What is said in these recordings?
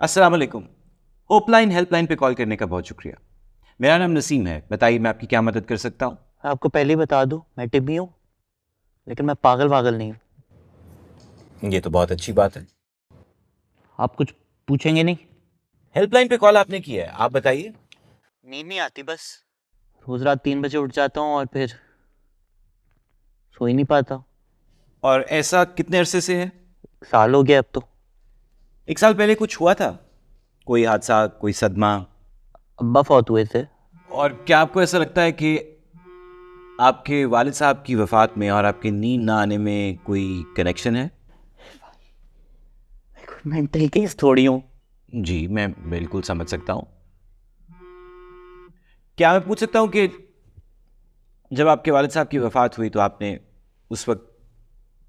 अस्सलाम वालेकुम। होपलाइन हेल्पलाइन पे कॉल करने का बहुत शुक्रिया। मेरा नाम नसीम है। बताइए मैं आपकी क्या मदद कर सकता हूँ? आपको पहले ही बता दूं, मैं टिम्मी हूँ, लेकिन मैं पागल वागल नहीं हूँ। ये तो बहुत अच्छी बात है। आप कुछ पूछेंगे नहीं? हेल्पलाइन पे कॉल आपने की है, आप बताइए। नींद नहीं आती बस। रोज रात 3 बजे उठ जाता हूँ और फिर सो ही नहीं पाता। और ऐसा कितने अरसे से है? साल हो गया अब तो। 1 साल पहले कुछ हुआ था? कोई हादसा, कोई सदमा? अब्बा फौत हुए थे। और क्या आपको ऐसा लगता है कि आपके वालिद साहब की वफात में और आपके नींद ना आने में कोई कनेक्शन है? मेंटल केस थोड़ी हूँ। जी, मैं बिल्कुल समझ सकता हूँ। क्या मैं पूछ सकता हूँ कि जब आपके वालिद साहब की वफात हुई तो आपने उस वक्त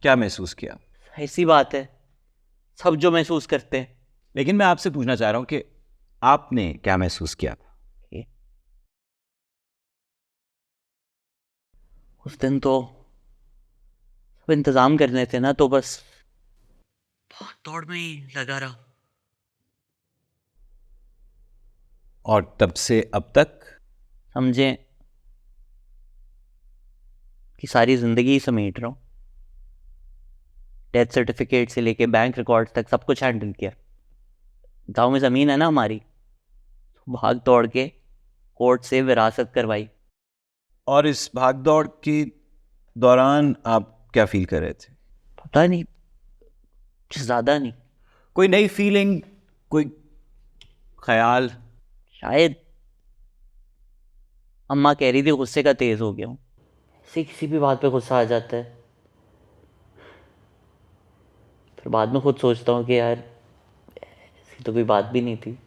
क्या महसूस किया? ऐसी बात है, सब जो महसूस करते हैं। लेकिन मैं आपसे पूछना चाह रहा हूं कि आपने क्या महसूस किया? उस दिन तो सब इंतजाम करने थे ना, तो बस भाग दौड़ में ही लगा रहा। और तब से अब तक? समझे कि सारी जिंदगी ही समेट रहा हूँ। डेथ सर्टिफिकेट से लेके बैंक रिकॉर्ड तक सब कुछ हैंडल किया। गांव में ज़मीन है ना हमारी, भाग दौड़ के कोर्ट से विरासत करवाई। और इस भाग दौड़ के दौरान आप क्या फील कर रहे थे? पता नहीं, कुछ ज़्यादा नहीं। कोई नई फीलिंग, कोई ख्याल? शायद अम्मा कह रही थी गुस्से का तेज़ हो गया हूँ। ऐसे किसी भी बात पे गुस्सा आ जाता है। फिर बाद में खुद सोचता हूँ कि यार ऐसी तो कोई बात भी नहीं थी।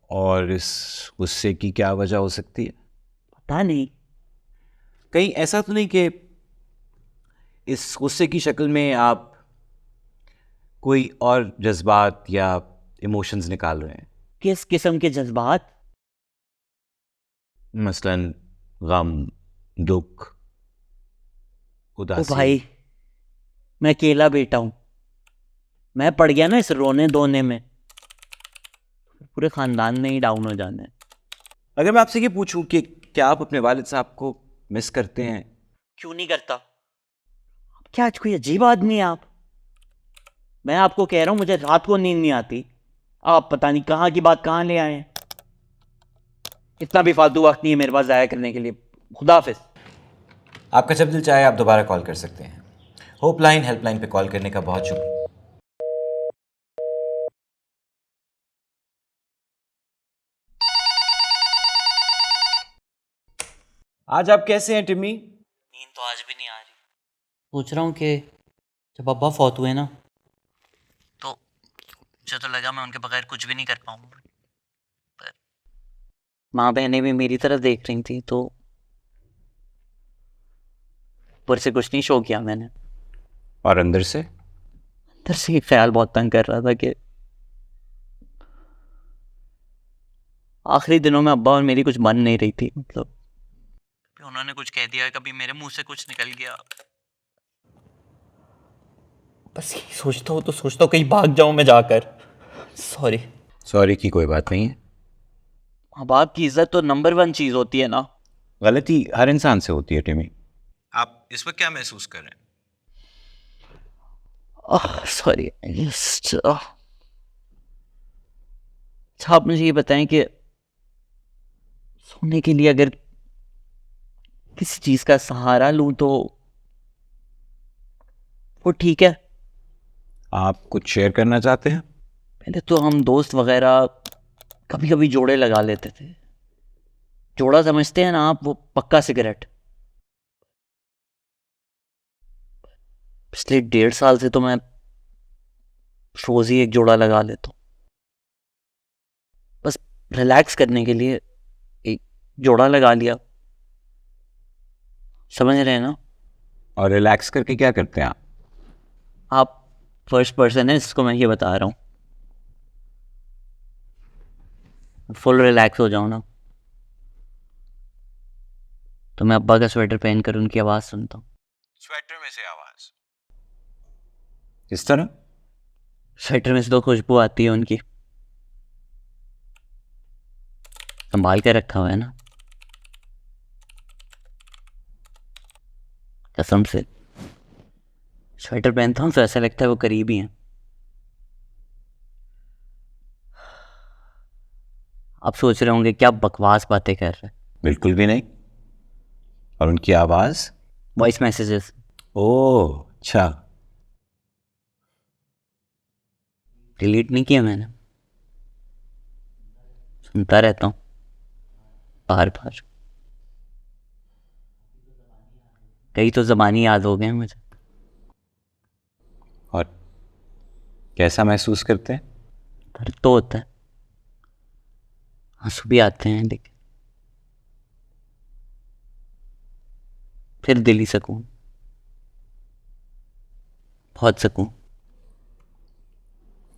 और इस गुस्से की क्या वजह हो सकती है? पता नहीं। कहीं ऐसा तो नहीं कि इस गुस्से की शक्ल में आप कोई और जज्बात या इमोशंस निकाल रहे हैं? किस किस्म के जज्बात? मसलन गम, दुख, ओ उदासी? भाई, मैं अकेला बेटा हूँ। मैं पड़ गया ना इस रोने धोने में, पूरे खानदान में ही डाउन हो जाना है। अगर मैं आपसे ये पूछूं कि क्या आप अपने वालिद साहब को मिस करते हैं? क्यों नहीं करता? क्या आज कोई अजीब आदमी है आप? मैं आपको कह रहा हूँ मुझे रात को नींद नहीं आती, आप पता नहीं कहाँ की बात कहाँ ले आए हैं। इतना भी फालतू वक्त नहीं है मेरे पास जाया करने के लिए। खुदा हाफिज। आपका जब दिल चाहे आप दोबारा कॉल कर सकते हैं। होपलाइन हेल्पलाइन पे कॉल करने का बहुत शुक्रिया। आज आप कैसे हैं टिम्मी? नींद तो आज भी नहीं आ रही। सोच रहा हूँ कि जब अब्बा फौत हुए ना, तो मुझे तो लगा मैं उनके बगैर कुछ भी नहीं कर पाऊंगा। पर माँ बहनें भी मेरी तरफ देख रही थी, तो ऊपर से कुछ नहीं शो किया मैंने। और अंदर से? अंदर से एक ख्याल बहुत तंग कर रहा था कि आखिरी दिनों में अब्बा और मेरी कुछ बन नहीं रही थी। मतलब कभी उन्होंने कुछ कह दिया, कभी मेरे मुंह से कुछ निकल गया। बस यही सोचता हूँ तो सोचता हूँ कहीं भाग जाऊं मैं जाकर। सॉरी। सॉरी की कोई बात नहीं है। माँ बाप की इज्जत तो नंबर 1 चीज होती है ना। गलती हर इंसान से होती है टिम्मी। आप इस वक्त क्या महसूस कर रहे हैं? सॉरी। जस्ट अच्छा, आप मुझे ये बताएं कि सोने के लिए अगर किसी चीज का सहारा लूं तो वो ठीक है? आप कुछ शेयर करना चाहते हैं? पहले तो हम दोस्त वगैरह कभी कभी जोड़े लगा लेते थे। जोड़ा समझते हैं ना आप, वो पक्का सिगरेट। पिछले 1.5 साल से तो मैं रोज ही एक जोड़ा लगा लेता हूँ, बस रिलैक्स करने के लिए एक जोड़ा लगा लिया। समझ रहे हैं ना? और रिलैक्स करके क्या करते हैं आप? आप फर्स्ट पर्सन है इसको मैं ये बता रहा हूँ। फुल रिलैक्स हो जाऊँ ना, तो मैं अब्बा का स्वेटर पहनकर उनकी आवाज़ सुनता हूँ। स्वेटर में से आवाज किस तरह? स्वेटर में से तो खुशबू आती है उनकी। संभाल के रखा हुआ है ना, कसम से। स्वेटर पहनता हूँ तो ऐसा लगता है वो करीब ही हैं। आप सोच रहे होंगे क्या बकवास बातें कर रहे हैं। बिल्कुल भी नहीं। और उनकी आवाज़? Voice messages. ओह अच्छा। डिलीट नहीं किया मैंने, सुनता रहता हूँ बार बार। कई तो ज़बानी याद हो गए हैं मुझे। और कैसा महसूस करते हैं? दर्द तो होता है, आंसू भी आते हैं, लेकिन फिर दिली सुकून, बहुत सुकून।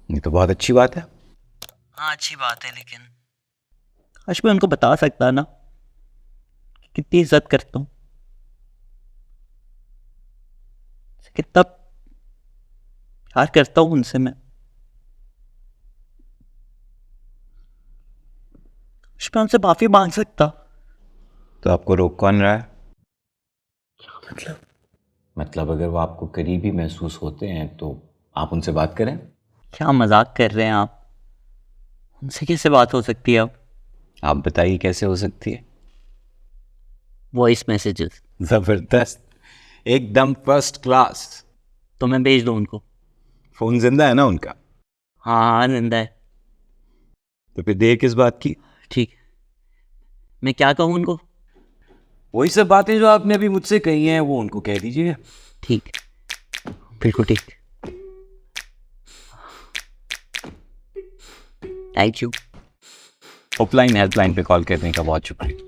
ये तो बहुत अच्छी बात है। हाँ अच्छी बात है, लेकिन काश मैं उनको बता सकता ना कि कितनी इज्जत करता हूँ, कितना प्यार करता हूँ उनसे मैं। काश मैं उनसे माफी मांग सकता। तो आपको रोक कौन रहा है? मतलब मतलब अगर वो आपको करीबी महसूस होते हैं तो आप उनसे बात करें। क्या मजाक कर रहे हैं आप? उनसे कैसे बात हो सकती है अब? आप बताइए कैसे हो सकती है? Voice messages. ज़बरदस्त, एकदम फर्स्ट क्लास। तो मैं भेज दूँ उनको? फ़ोन जिंदा है ना उनका? हाँ हाँ जिंदा है। तो फिर देर किस बात की? ठीक, मैं क्या कहूँ उनको? वही सब बातें जो आपने अभी मुझसे कही हैं वो उनको कह दीजिए। ठीक, बिल्कुल ठीक। Thank you. ऑफलाइन हेल्पलाइन पे कॉल करने का बहुत शुक्रिया।